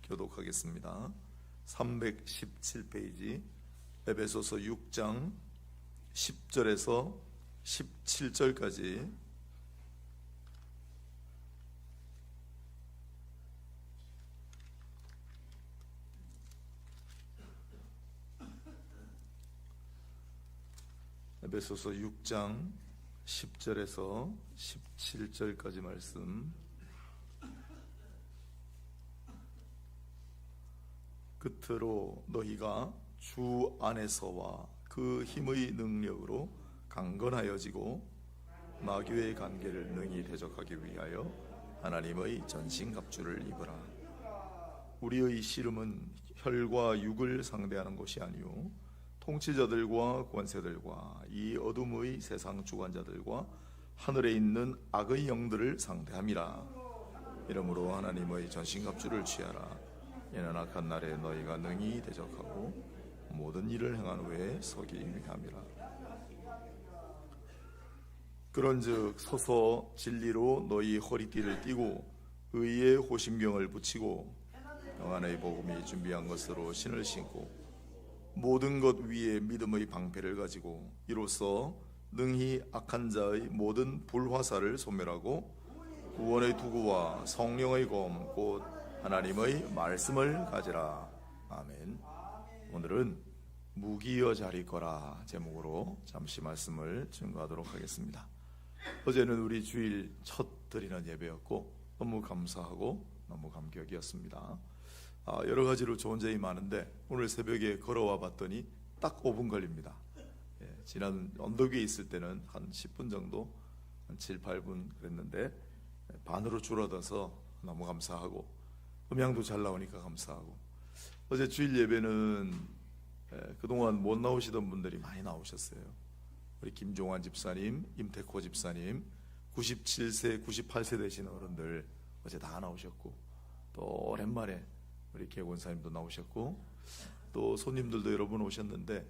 교독하겠습니다. 317페이지 에베소서 6장 10절에서 17절까지 에베소서 6장 10절에서 17절까지 말씀. 끝으로 너희가 주 안에서와 그 힘의 능력으로 강건하여지고 마귀의 관계를 능히 대적하기 위하여 하나님의 전신갑주를 입으라. 우리의 씨름은 혈과 육을 상대하는 것이 아니요 통치자들과 권세들과 이 어둠의 세상 주관자들과 하늘에 있는 악의 영들을 상대함이라. 이러므로 하나님의 전신갑주를 취하라. 이는 악한 날에 너희가 능히 대적하고 모든 일을 행한 후에 서기 위함이라. 그런즉 서서 진리로 너희 허리띠를 띠고 의의 호심경을 붙이고 평안의 복음이 준비한 것으로 신을 신고 모든 것 위에 믿음의 방패를 가지고 이로써 능히 악한 자의 모든 불화살을 소멸하고 구원의 투구와 성령의 검 곧 하나님의 말씀을 가지라. 아멘. 오늘은 무기여 자리거라 제목으로 잠시 말씀을 증거하도록 하겠습니다. 어제는 우리 주일 첫 드리는 예배였고 너무 감사하고 너무 감격이었습니다. 여러 가지로 좋은 점이 많은데 오늘 새벽에 걸어와 봤더니 딱 5분 걸립니다. 지난 언덕 위에 있을 때는 한 10분 정도, 한 7, 8분 그랬는데 반으로 줄어들어서 너무 감사하고 음향도 잘 나오니까 감사하고, 어제 주일 예배는 그동안 못 나오시던 분들이 많이 나오셨어요. 우리 김종환 집사님, 임태코 집사님, 97세, 98세 되신 어른들 어제 다 나오셨고, 또 오랜만에 우리 개원사님도 나오셨고, 또 손님들도 여러 분 오셨는데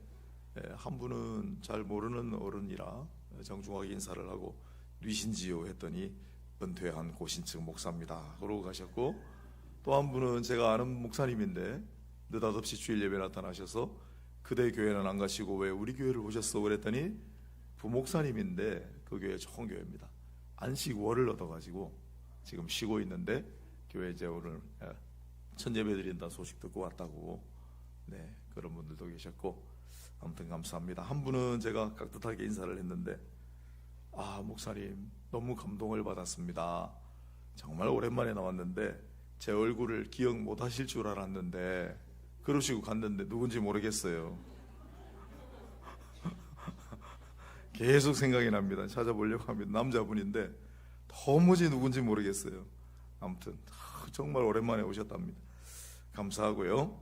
한 분은 잘 모르는 어른이라 정중하게 인사를 하고 뉘신지요 했더니 은퇴한 고신층 목사입니다 그러고 가셨고, 또 한 분은 제가 아는 목사님인데 느닷없이 주일 예배 나타나셔서 그대 교회는 안 가시고 왜 우리 교회를 오셨어 그랬더니 부목사님인데 그 교회 좋은 교회입니다. 안식월을 얻어가지고 지금 쉬고 있는데 교회 이제 오늘 첫 예배 드린다는 소식 듣고 왔다고, 그런 분들도 계셨고, 아무튼 감사합니다. 한 분은 제가 깍듯하게 인사를 했는데 목사님 너무 감동을 받았습니다. 정말 오랜만에 나왔는데 제 얼굴을 기억 못 하실 줄 알았는데 그러시고 갔는데 누군지 모르겠어요. 계속 생각이 납니다. 찾아보려고 하면 남자분인데 도무지 누군지 모르겠어요. 아무튼 정말 오랜만에 오셨답니다. 감사하고요.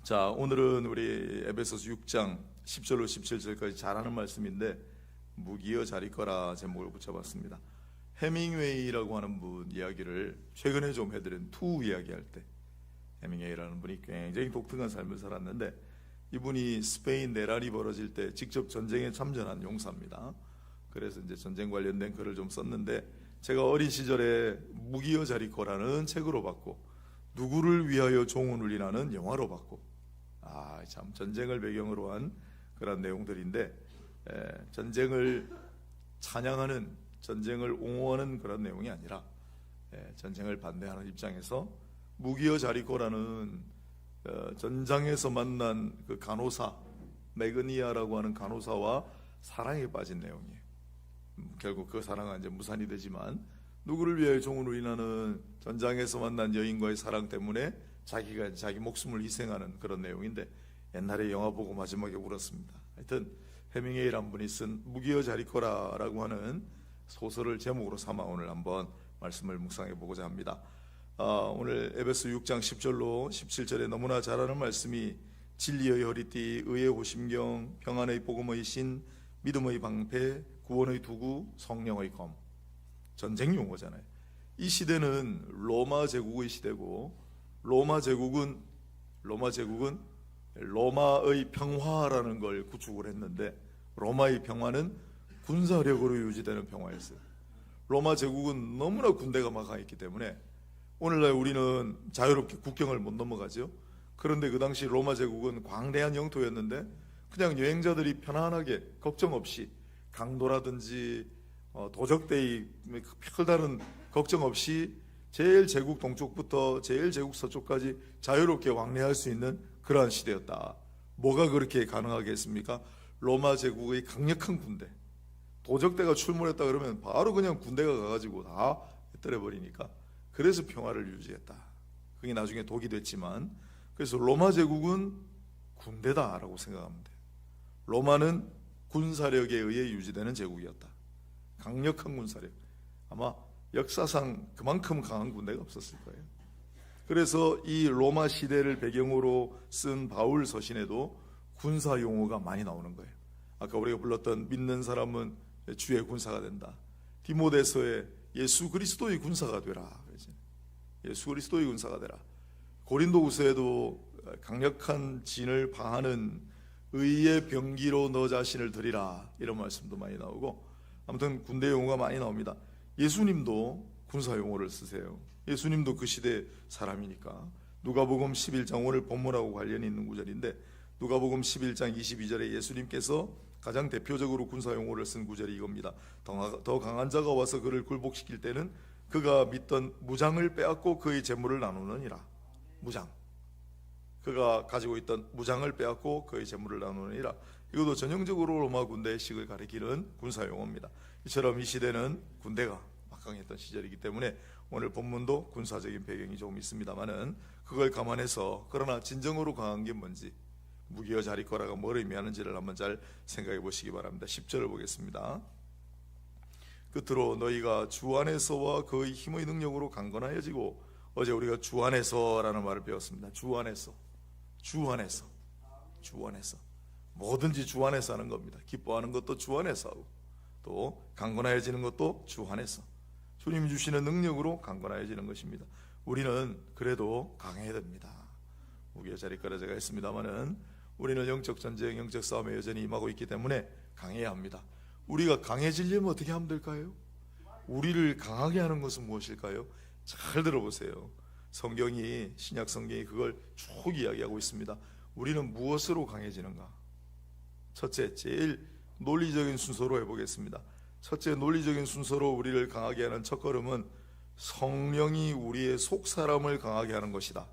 자, 오늘은 우리 에베소서 6장 10절로 17절까지 잘하는 말씀인데 무기여 자리거라 제목을 붙여봤습니다. 해밍웨이라고 하는 분 이야기를 최근에 좀 해드린 투 이야기할 때, 해밍웨이라는 분이 굉장히 독특한 삶을 살았는데 이분이 스페인 내란이 벌어질 때 직접 전쟁에 참전한 용사입니다. 그래서 이제 전쟁 관련된 글을 좀 썼는데 제가 어린 시절에 무기여 자리거라는 책으로 봤고 누구를 위하여 종은 울리라는 영화로 봤고, 참 전쟁을 배경으로 한 그런 내용들인데 전쟁을 찬양하는, 전쟁을 옹호하는 그런 내용이 아니라 전쟁을 반대하는 입장에서 무기여 자리거라는 전장에서 만난 그 간호사 메그니아라고 하는 간호사와 사랑에 빠진 내용이에요. 결국 그 사랑은 이제 무산이 되지만 누구를 위하여 종은 울리나는 전장에서 만난 여인과의 사랑 때문에 자기가 자기 목숨을 희생하는 그런 내용인데 옛날에 영화 보고 마지막에 울었습니다. 하여튼 해밍웨이란 분이 쓴 무기여 자리거라라고 하는 소설을 제목으로 삼아 오늘 한번 말씀을 묵상해 보고자 합니다. 오늘 에베소 6장 10절로 17절에 너무나 잘 아는 말씀이 진리의 허리띠, 의의 호심경, 평안의 복음의 신, 믿음의 방패, 구원의 두구, 성령의 검. 전쟁 용어잖아요. 이 시대는 로마 제국의 시대고, 로마 제국은 로마의 평화라는 걸 구축을 했는데 로마의 평화는 군사력으로 유지되는 평화였어요. 로마 제국은 너무나 군대가 막강했기 때문에 오늘날 우리는 자유롭게 국경을 못 넘어가죠. 그런데 그 당시 로마 제국은 광대한 영토였는데 그냥 여행자들이 편안하게 걱정 없이 강도라든지 도적대의 별다른 걱정 없이 제일 제국 동쪽부터 제일 제국 서쪽까지 자유롭게 왕래할 수 있는 그러한 시대였다. 뭐가 그렇게 가능하겠습니까? 로마 제국의 강력한 군대, 도적대가 출몰했다 그러면 바로 그냥 군대가 가가지고 다 떨어버리니까, 그래서 평화를 유지했다. 그게 나중에 독이 됐지만, 그래서 로마 제국은 군대다라고 생각하면 돼요. 로마는 군사력에 의해 유지되는 제국이었다. 강력한 군사력. 아마 역사상 그만큼 강한 군대가 없었을 거예요. 그래서 이 로마 시대를 배경으로 쓴 바울 서신에도 군사 용어가 많이 나오는 거예요. 아까 우리가 불렀던 믿는 사람은 주의 군사가 된다. 디모데서에 예수 그리스도의 군사가 되라. 예수 그리스도의 군사가 되라. 고린도후서에도 강력한 진을 파하는 의의 병기로 너 자신을 드리라, 이런 말씀도 많이 나오고, 아무튼 군대 용어가 많이 나옵니다. 예수님도 군사 용어를 쓰세요. 예수님도 그 시대 사람이니까. 누가복음 11장, 오늘 본문하고 관련이 있는 구절인데, 누가복음 11장 22절에 예수님께서 가장 대표적으로 군사 용어를 쓴 구절이 이겁니다. 더 강한 자가 와서 그를 굴복시킬 때는 그가 믿던 무장을 빼앗고 그의 재물을 나누느니라. 무장, 그가 가지고 있던 무장을 빼앗고 그의 재물을 나누느니라. 이것도 전형적으로 로마 군대의 식을 가리키는 군사 용어입니다. 이처럼 이 시대는 군대가 막강했던 시절이기 때문에 오늘 본문도 군사적인 배경이 조금 있습니다만은, 그걸 감안해서 그러나 진정으로 강한 게 뭔지, 무기여 자리거라가 뭘 의미하는지를 한번 잘 생각해 보시기 바랍니다. 10절을 보겠습니다. 끝으로 너희가 주 안에서와 그의 힘의 능력으로 강건하여지고, 어제 우리가 주 안에서라는 말을 배웠습니다. 주 안에서, 주 안에서, 주 안에서, 뭐든지 주 안에서 하는 겁니다. 기뻐하는 것도 주 안에서 하고, 또 강건하여지는 것도 주 안에서, 주님이 주시는 능력으로 강건하여지는 것입니다. 우리는 그래도 강해야 됩니다. 무기여 자리거라 제가 했습니다마는 우리는 영적 전쟁, 영적 싸움에 여전히 임하고 있기 때문에 강해야 합니다. 우리가 강해지려면 어떻게 하면 될까요? 우리를 강하게 하는 것은 무엇일까요? 잘 들어보세요. 성경이, 신약 성경이 그걸 쭉 이야기하고 있습니다. 우리는 무엇으로 강해지는가? 첫째, 제일 논리적인 순서로 해보겠습니다. 첫째, 논리적인 순서로 우리를 강하게 하는 첫걸음은 성령이 우리의 속사람을 강하게 하는 것이다.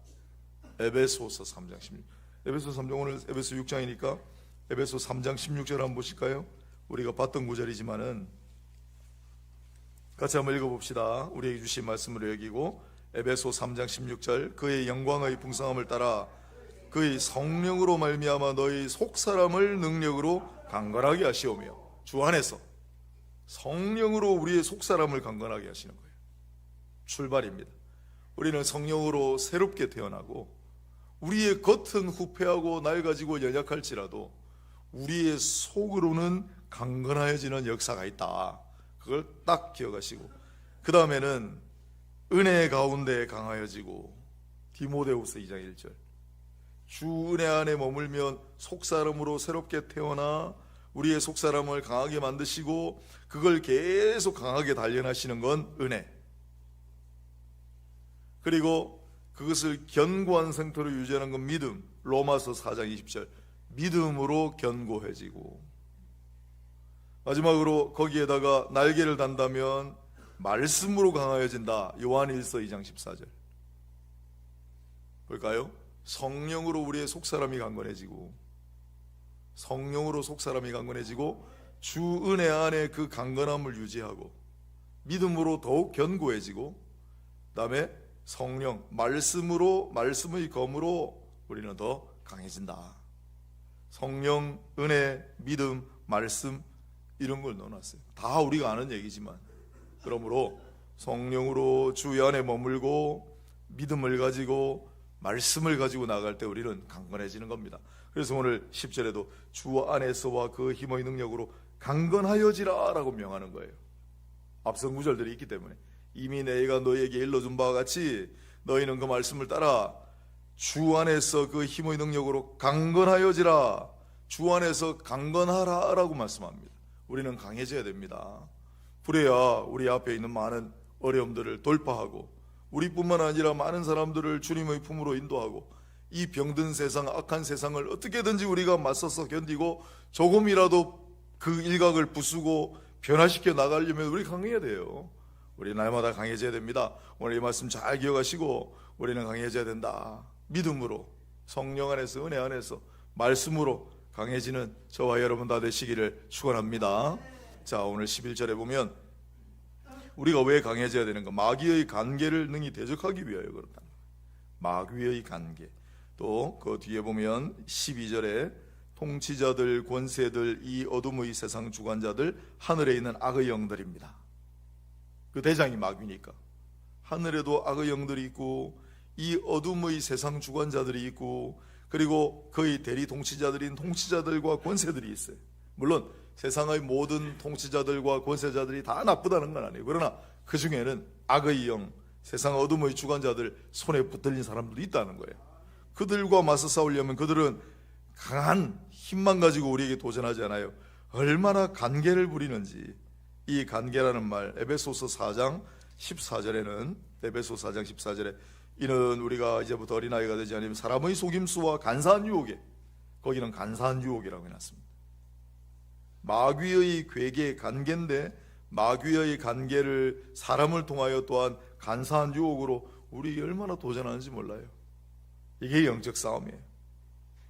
에베소서 3장 16. 에베소 3장, 오늘 에베소 6장이니까 에베소 3장 16절 한번 보실까요? 우리가 봤던 구절이지만은 같이 한번 읽어봅시다. 우리에게 주신 말씀으로 여기고, 에베소 3장 16절, 그의 영광의 풍성함을 따라 그의 성령으로 말미암아 너희 속사람을 능력으로 강건하게 하시오며. 주 안에서 성령으로 우리의 속사람을 강건하게 하시는 거예요. 출발입니다. 우리는 성령으로 새롭게 태어나고, 우리의 겉은 후패하고 낡아지고 연약할지라도 우리의 속으로는 강건하여지는 역사가 있다. 그걸 딱 기억하시고, 그 다음에는 은혜 가운데 강하여지고, 디모데후서 2장 1절, 주 은혜 안에 머물면 속사람으로 새롭게 태어나 우리의 속사람을 강하게 만드시고, 그걸 계속 강하게 단련하시는 건 은혜. 그리고 그것을 견고한 상태로 유지하는 건 믿음. 로마서 4장 20절, 믿음으로 견고해지고, 마지막으로 거기에다가 날개를 단다면 말씀으로 강하여진다. 요한일서 2장 14절. 볼까요? 성령으로 우리의 속사람이 강건해지고, 성령으로 속사람이 강건해지고, 주 은혜 안에 그 강건함을 유지하고, 믿음으로 더욱 견고해지고, 그 다음에 성령, 말씀으로, 말씀의 검으로 우리는 더 강해진다. 성령, 은혜, 믿음, 말씀, 이런 걸 넣어놨어요. 다 우리가 아는 얘기지만, 그러므로 성령으로 주 안에 머물고 믿음을 가지고 말씀을 가지고 나갈 때 우리는 강건해지는 겁니다. 그래서 오늘 10절에도 주 안에서와 그 힘의 능력으로 강건하여지라 라고 명하는 거예요. 앞선 구절들이 있기 때문에, 이미 내가 너희에게 일러준 바와 같이 너희는 그 말씀을 따라 주 안에서 그 힘의 능력으로 강건하여지라, 주 안에서 강건하라 라고 말씀합니다. 우리는 강해져야 됩니다. 그래야 우리 앞에 있는 많은 어려움들을 돌파하고 우리뿐만 아니라 많은 사람들을 주님의 품으로 인도하고 이 병든 세상, 악한 세상을 어떻게든지 우리가 맞서서 견디고 조금이라도 그 일각을 부수고 변화시켜 나가려면 우리 강해야 돼요. 우리 날마다 강해져야 됩니다. 오늘 이 말씀 잘 기억하시고 우리는 강해져야 된다. 믿음으로, 성령 안에서, 은혜 안에서, 말씀으로 강해지는 저와 여러분 다 되시기를 축원합니다. 자, 오늘 11절에 보면 우리가 왜 강해져야 되는가? 마귀의 간계를 능히 대적하기 위하여 그렇다. 마귀의 간계. 또 그 뒤에 보면 12절에 통치자들, 권세들, 이 어둠의 세상 주관자들, 하늘에 있는 악의 영들입니다. 그 대장이 마귀니까 하늘에도 악의 영들이 있고 이 어둠의 세상 주관자들이 있고 그리고 그의 대리 통치자들인 통치자들과 권세들이 있어요. 물론 세상의 모든 통치자들과 권세자들이 다 나쁘다는 건 아니에요. 그러나 그 중에는 악의 영, 세상 어둠의 주관자들 손에 붙들린 사람들도 있다는 거예요. 그들과 맞서 싸우려면 그들은 강한 힘만 가지고 우리에게 도전하지 않아요. 얼마나 간계를 부리는지. 이 간계라는 말, 에베소서 4장 14절에는 에베소서 4장 14절에 이는 우리가 이제부터 어린아이가 되지 않으면 사람의 속임수와 간사한 유혹에, 거기는 간사한 유혹이라고 해놨습니다. 마귀의 괴계, 간계인데 마귀의 간계를 사람을 통하여 또한 간사한 유혹으로 우리에게 얼마나 도전하는지 몰라요. 이게 영적 싸움이에요.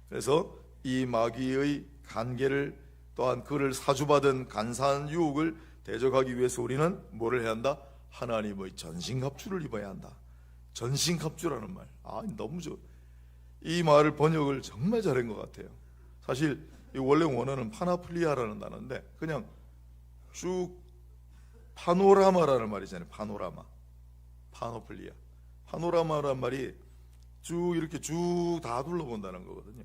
그래서 이 마귀의 간계를 또한 그를 사주받은 간사한 유혹을 대적하기 위해서 우리는 뭐를 해야 한다? 하나님의 전신갑주를 입어야 한다. 전신갑주라는 말, 너무 좋아. 이 말을 번역을 정말 잘한 것 같아요. 사실 이 원래 원어는 파나플리아라는 단어인데 그냥 쭉 파노라마라는 말이잖아요. 파노라마, 파노플리아, 파노라마라는 말이 쭉 이렇게 쭉 다 둘러본다는 거거든요.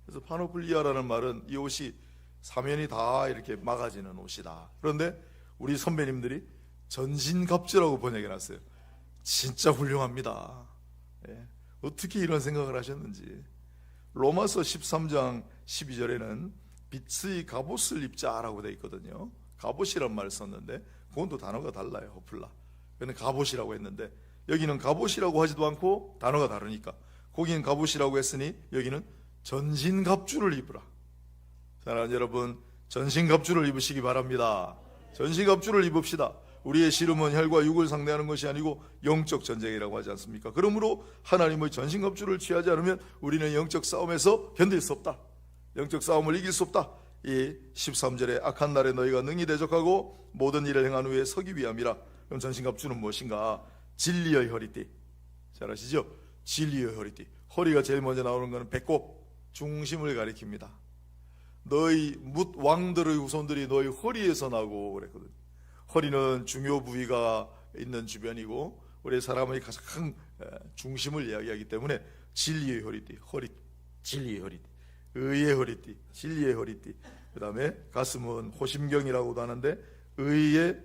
그래서 파노플리아라는 말은 이 옷이 사면이 다 이렇게 막아지는 옷이다. 그런데 우리 선배님들이 전신갑주라고 번역해놨어요. 진짜 훌륭합니다. 예. 어떻게 이런 생각을 하셨는지. 로마서 13장 12절에는 빛의 갑옷을 입자라고 되어 있거든요. 갑옷이란 말을 썼는데 그건 또 단어가 달라요. 호플라. 그는 갑옷이라고 했는데 여기는 갑옷이라고 하지도 않고 단어가 다르니까 거기는 갑옷이라고 했으니 여기는 전신갑주를 입으라. 사랑하는 여러분, 전신갑주를 입으시기 바랍니다. 전신갑주를 입읍시다. 우리의 씨름은 혈과 육을 상대하는 것이 아니고 영적 전쟁이라고 하지 않습니까? 그러므로 하나님의 전신갑주를 취하지 않으면 우리는 영적 싸움에서 견딜 수 없다. 영적 싸움을 이길 수 없다. 이 13절에 악한 날에 너희가 능히 대적하고 모든 일을 행한 후에 서기 위함이라. 그럼 전신갑주는 무엇인가? 진리의 허리띠. 잘 아시죠? 진리의 허리띠. 허리가 제일 먼저 나오는 것은 배꼽, 중심을 가리킵니다. 너희 뭇 왕들의 후손들이 너희 허리에서 나고 그랬거든요. 허리는 중요 부위가 있는 주변이고 우리 사람의 가장 중심을 이야기하기 때문에 진리의 허리띠, 진리의 허리띠, 의의 허리띠, 진리의 허리띠. 그 다음에 가슴은 호심경이라고도 하는데 의의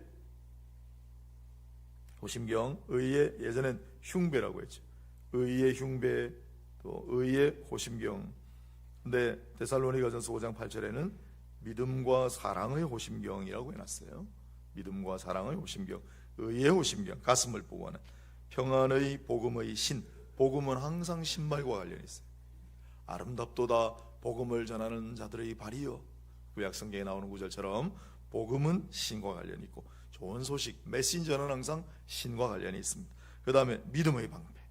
호심경, 의의 예전엔 흉배라고 했죠. 의의 흉배, 또 의의 호심경. 근데 데살로니가전서 5장 8절에는 믿음과 사랑의 호심경이라고 해놨어요. 믿음과 사랑의 호심경, 의의 호심경, 가슴을 보고 하는 평안의 복음의 신. 복음은 항상 신발과 관련이 있어요. 아름답도다 복음을 전하는 자들의 발이요. 구약성경에 나오는 구절처럼 복음은 신과 관련이 있고 좋은 소식, 메신저는 항상 신과 관련이 있습니다. 그 다음에 믿음의 방패,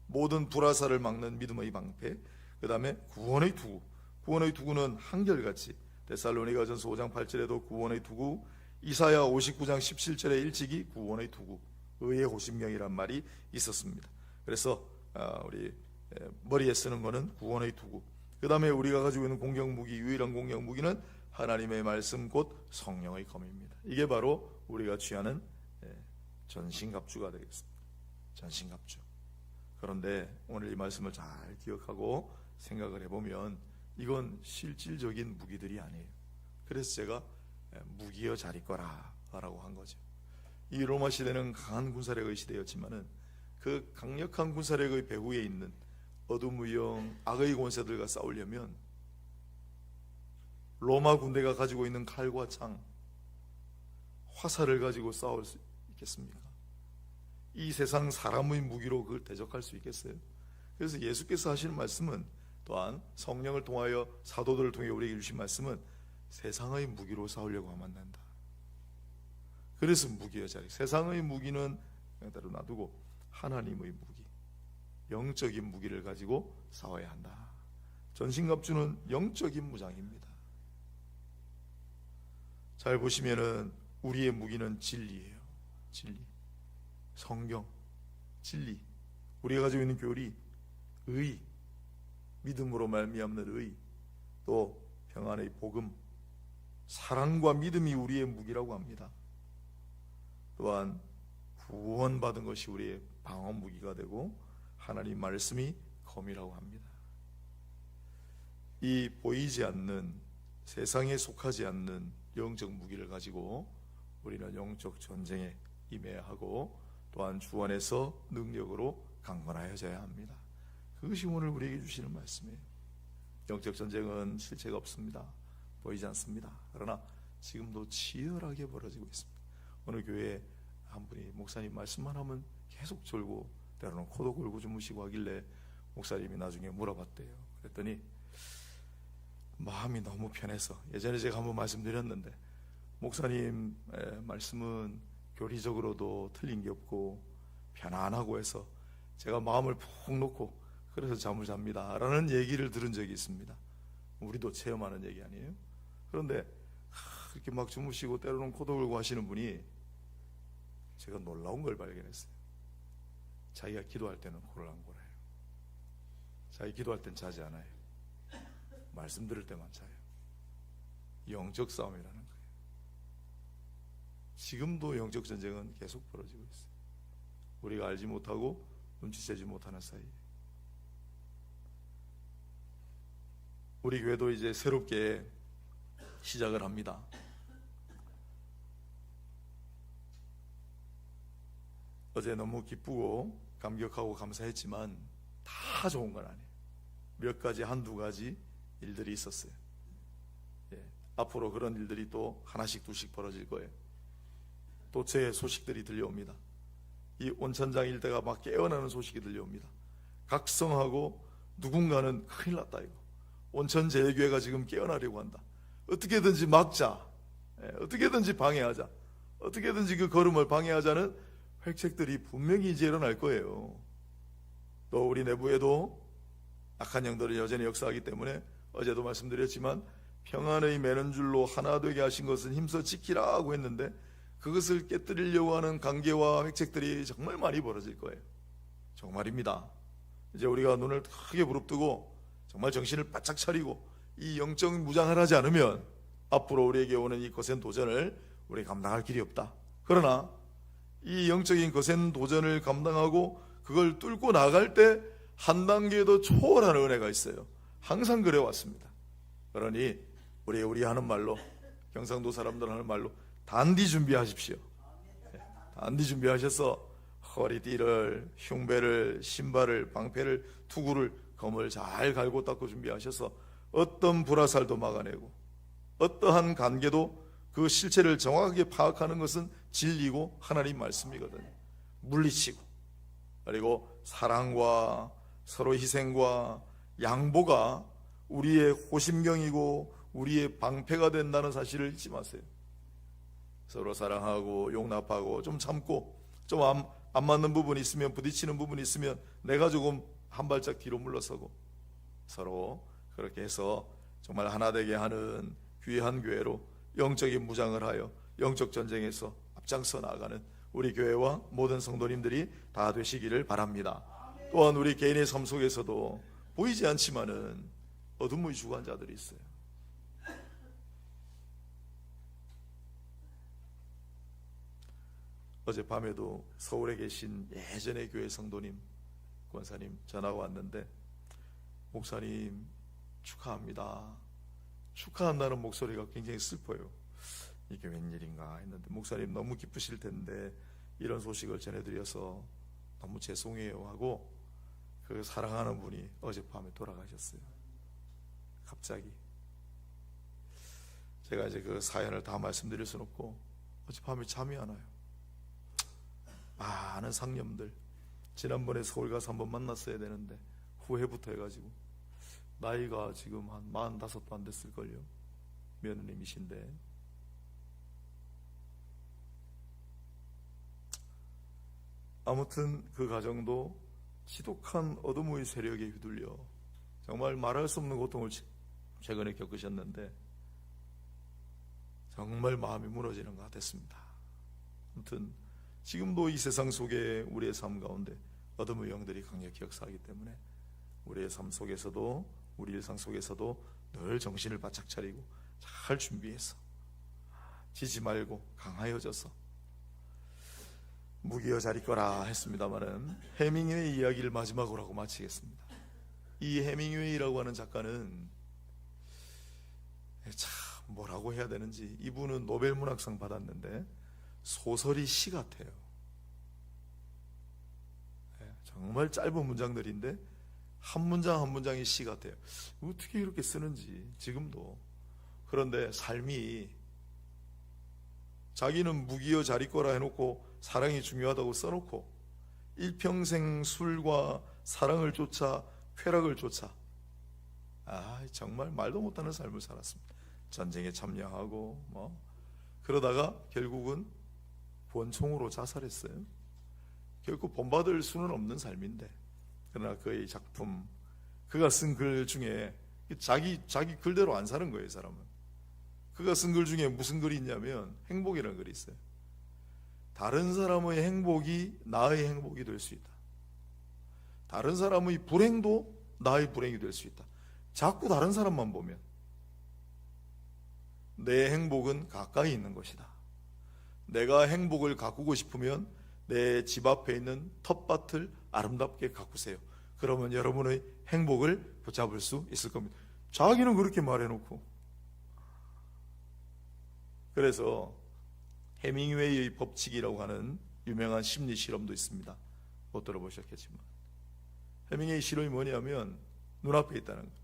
모든 불화살을 막는 믿음의 방패. 그 다음에 구원의 투구. 구원의 투구는 한결같이 데살로니가전서 5장 8절에도 구원의 투구, 이사야 59장 17절에 일찍이 구원의 투구, 의의 호심경이란 말이 있었습니다. 그래서 우리 머리에 쓰는 거는 구원의 투구. 그 다음에 우리가 가지고 있는 공격무기, 유일한 공격무기는 하나님의 말씀 곧 성령의 검입니다. 이게 바로 우리가 취하는 전신갑주가 되겠습니다. 전신갑주. 그런데 오늘 이 말씀을 잘 기억하고 생각을 해보면 이건 실질적인 무기들이 아니에요. 그래서 제가 무기여 잘 있거라 라고 한 거죠. 이 로마 시대는 강한 군사력의 시대였지만은 그 강력한 군사력의 배후에 있는 어둠의 영, 악의 권세들과 싸우려면 로마 군대가 가지고 있는 칼과 창, 화살을 가지고 싸울 수 있겠습니까? 이 세상 사람의 무기로 그걸 대적할 수 있겠어요? 그래서 예수께서 하시는 말씀은, 또한 성령을 통하여 사도들을 통해 우리에게 주신 말씀은, 세상의 무기로 싸우려고 하면 안 된다. 그래서 무기의 자리, 세상의 무기는 그대로 놔두고 하나님의 무기, 영적인 무기를 가지고 싸워야 한다. 전신갑주는 영적인 무장입니다. 잘 보시면은 우리의 무기는 진리예요. 진리, 성경, 진리. 우리가 가지고 있는 교리, 의, 믿음으로 말미암는 의, 또 평안의 복음, 사랑과 믿음이 우리의 무기라고 합니다. 또한 구원받은 것이 우리의 방어 무기가 되고 하나님 말씀이 검이라고 합니다. 이 보이지 않는, 세상에 속하지 않는 영적 무기를 가지고 우리는 영적 전쟁에 임해야 하고, 또한 주 안에서 능력으로 강건하여져야 합니다. 그것이 오늘 우리에게 주시는 말씀이에요. 영적 전쟁은 실체가 없습니다. 보이지 않습니다. 그러나 지금도 치열하게 벌어지고 있습니다. 어느 교회에 한 분이 목사님 말씀만 하면 계속 졸고 때로는 코도 골고 주무시고 하길래 목사님이 나중에 물어봤대요. 그랬더니 마음이 너무 편해서, 예전에 제가 한번 말씀드렸는데, 목사님 말씀은 교리적으로도 틀린 게 없고 편안하고 해서 제가 마음을 푹 놓고 그래서 잠을 잡니다 라는 얘기를 들은 적이 있습니다. 우리도 체험하는 얘기 아니에요? 그런데 그렇게 막 주무시고 때로는 코도 골고 하시는 분이, 제가 놀라운 걸 발견했어요. 자기가 기도할 때는 코를 안 골아요. 자기 기도할 땐 자지 않아요. 말씀 들을 때만 자요. 영적 싸움이라는 거예요. 지금도 영적 전쟁은 계속 벌어지고 있어요. 우리가 알지 못하고 눈치채지 못하는 사이에. 우리 교회도 이제 새롭게 시작을 합니다. 어제 너무 기쁘고 감격하고 감사했지만 다 좋은 건 아니에요. 몇 가지, 한두 가지 일들이 있었어요. 앞으로 그런 일들이 또 하나씩 둘씩 벌어질 거예요. 또 제 소식들이 들려옵니다. 이 온천장 일대가 막 깨어나는 소식이 들려옵니다. 각성하고 누군가는 큰일 났다 이거. 온천제일교회가 지금 깨어나려고 한다. 어떻게든지 막자. 어떻게든지 방해하자. 어떻게든지 그 걸음을 방해하자는 획책들이 분명히 이제 일어날 거예요. 또 우리 내부에도 악한 영들이 여전히 역사하기 때문에 어제도 말씀드렸지만, 평안의 매는 줄로 하나 되게 하신 것은 힘써 지키라고 했는데, 그것을 깨뜨리려고 하는 관계와 획책들이 정말 많이 벌어질 거예요. 정말입니다. 이제 우리가 눈을 크게 부릅뜨고 정말 정신을 바짝 차리고 이 영적 무장을 하지 않으면 앞으로 우리에게 오는 이 거센 도전을 우리 감당할 길이 없다. 그러나 이 영적인 거센 도전을 감당하고 그걸 뚫고 나갈 때 한 단계 더 초월하는 은혜가 있어요. 항상 그래 왔습니다. 그러니 우리 하는 말로, 경상도 사람들 하는 말로 단디 준비하십시오. 단디 준비하셔서 허리띠를, 흉배를, 신발을, 방패를, 투구를, 검을 잘 갈고 닦고 준비하셔서 어떤 불화살도 막아내고 어떠한 관계도 그 실체를 정확하게 파악하는 것은 진리고 하나님 말씀이거든요. 물리치고, 그리고 사랑과 서로 희생과 양보가 우리의 호심경이고 우리의 방패가 된다는 사실을 잊지 마세요. 서로 사랑하고 용납하고 좀 참고, 좀 안 맞는 부분이 있으면, 부딪히는 부분이 있으면 내가 조금 한 발짝 뒤로 물러서고, 서로 그렇게 해서 정말 하나 되게 하는 귀한 교회로 영적인 무장을 하여 영적 전쟁에서 앞장서 나가는 우리 교회와 모든 성도님들이 다 되시기를 바랍니다. 또한 우리 개인의 삶 속에서도 보이지 않지만은 어둠의 주관자들이 있어요. 어젯밤에도 서울에 계신 예전의 교회 성도님, 권사님 전화가 왔는데, 목사님 축하합니다. 축하한다는 목소리가 굉장히 슬퍼요. 이게 웬일인가 했는데, 목사님 너무 기쁘실 텐데 이런 소식을 전해드려서 너무 죄송해요 하고, 그 사랑하는 분이 어젯밤에 돌아가셨어요. 갑자기. 제가 이제 그 사연을 다 말씀드릴 수는 없고 어젯밤에 잠이 안 와요. 많은 상념들, 지난번에 서울 가서 한번 만났어야 되는데 후회부터 해가지고 나이가 지금 한 45도 안 됐을걸요. 며느님이신데 아무튼 그 가정도 지독한 어둠의 세력에 휘둘려 정말 말할 수 없는 고통을 최근에 겪으셨는데 정말 마음이 무너지는 것 같았습니다. 아무튼 지금도 이 세상 속에 우리의 삶 가운데 어둠의 영들이 강력히 역사하기 때문에 우리의 삶 속에서도, 우리 일상 속에서도 늘 정신을 바짝 차리고 잘 준비해서 지지 말고 강하여져서 무기여 자리거라 했습니다마는 해밍웨이 이야기를 마지막으로 하고 마치겠습니다. 이 해밍웨이라고 하는 작가는 참 뭐라고 해야 되는지, 이분은 노벨 문학상 받았는데 소설이 시 같아요. 정말 짧은 문장들인데 한 문장 한 문장이 시 같아요. 어떻게 이렇게 쓰는지 지금도. 그런데 삶이, 자기는 무기여 자리거라 해놓고 사랑이 중요하다고 써놓고 일평생 술과 사랑을 쫓아 쾌락을 쫓아 정말 말도 못하는 삶을 살았습니다. 전쟁에 참여하고 그러다가 결국은 권총으로 자살했어요. 결국 본받을 수는 없는 삶인데, 그러나 그의 작품, 그가 쓴 글 중에 자기 글대로 안 사는 거예요. 사람은 그가 쓴 글 중에 무슨 글이 있냐면 행복이라는 글이 있어요. 다른 사람의 행복이 나의 행복이 될 수 있다. 다른 사람의 불행도 나의 불행이 될 수 있다. 자꾸 다른 사람만 보면 내 행복은 가까이 있는 것이다. 내가 행복을 가꾸고 싶으면 내 집 앞에 있는 텃밭을 아름답게 가꾸세요. 그러면 여러분의 행복을 붙잡을 수 있을 겁니다. 자기는 그렇게 말해놓고. 그래서 해밍웨이의 법칙이라고 하는 유명한 심리 실험도 있습니다. 못 들어보셨겠지만 해밍웨이 실험이 뭐냐면 눈앞에 있다는 거예요.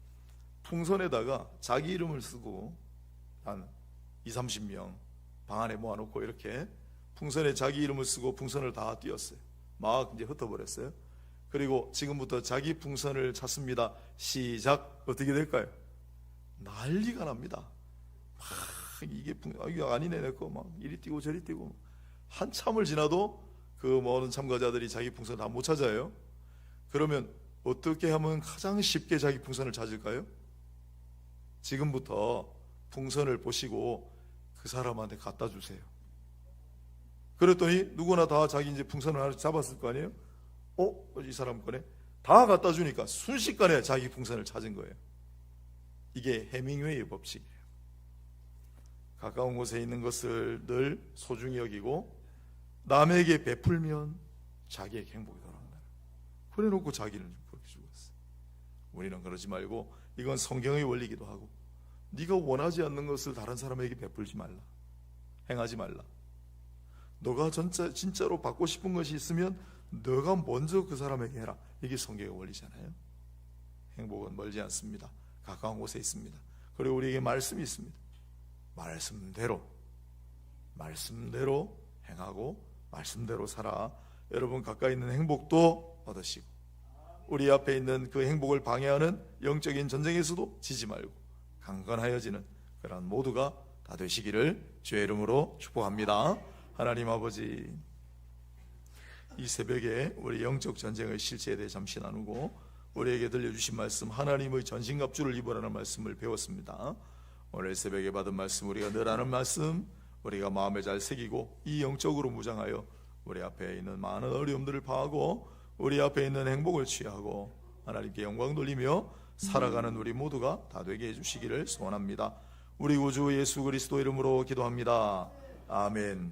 풍선에다가 자기 이름을 쓰고 한 20-30명 방 안에 모아놓고 이렇게 풍선에 자기 이름을 쓰고 풍선을 다 띄웠어요. 막 이제 흩어버렸어요. 그리고 지금부터 자기 풍선을 찾습니다. 시작. 어떻게 될까요? 난리가 납니다. 막 이게 아니네 내 거 막 이리 뛰고 저리 뛰고 한참을 지나도 그 모든 참가자들이 자기 풍선 다 못 찾아요. 그러면 어떻게 하면 가장 쉽게 자기 풍선을 찾을까요? 지금부터 풍선을 보시고 그 사람한테 갖다 주세요. 그랬더니 누구나 다 자기 이제 풍선을 하나 잡았을 거 아니에요? 이 사람 거네. 다 갖다 주니까 순식간에 자기 풍선을 찾은 거예요. 이게 해밍웨이의 법칙이에요. 가까운 곳에 있는 것을 늘 소중히 여기고 남에게 베풀면 자기에게 행복이 돌아온다. 그래놓고 자기는 그렇게 죽었어요. 우리는 그러지 말고, 이건 성경의 원리이기도 하고, 네가 원하지 않는 것을 다른 사람에게 베풀지 말라, 행하지 말라. 너가 진짜로 받고 싶은 것이 있으면 너가 먼저 그 사람에게 해라. 이게 성경의 원리잖아요. 행복은 멀지 않습니다. 가까운 곳에 있습니다. 그리고 우리에게 말씀이 있습니다. 말씀대로 행하고 말씀대로 살아 여러분 가까이 있는 행복도 얻으시고 우리 앞에 있는 그 행복을 방해하는 영적인 전쟁에서도 지지 말고 강건하여지는 그런 모두가 다 되시기를 주의 이름으로 축복합니다. 하나님 아버지, 이 새벽에 우리 영적 전쟁의 실체에 대해 잠시 나누고 우리에게 들려주신 말씀, 하나님의 전신갑주를 입으라는 말씀을 배웠습니다. 오늘 새벽에 받은 말씀, 우리가 늘 아는 말씀, 우리가 마음에 잘 새기고 이 영적으로 무장하여 우리 앞에 있는 많은 어려움들을 파하고 우리 앞에 있는 행복을 취하고 하나님께 영광 돌리며 살아가는 우리 모두가 다 되게 해주시기를 소원합니다. 우리 구주 예수 그리스도 이름으로 기도합니다. 아멘.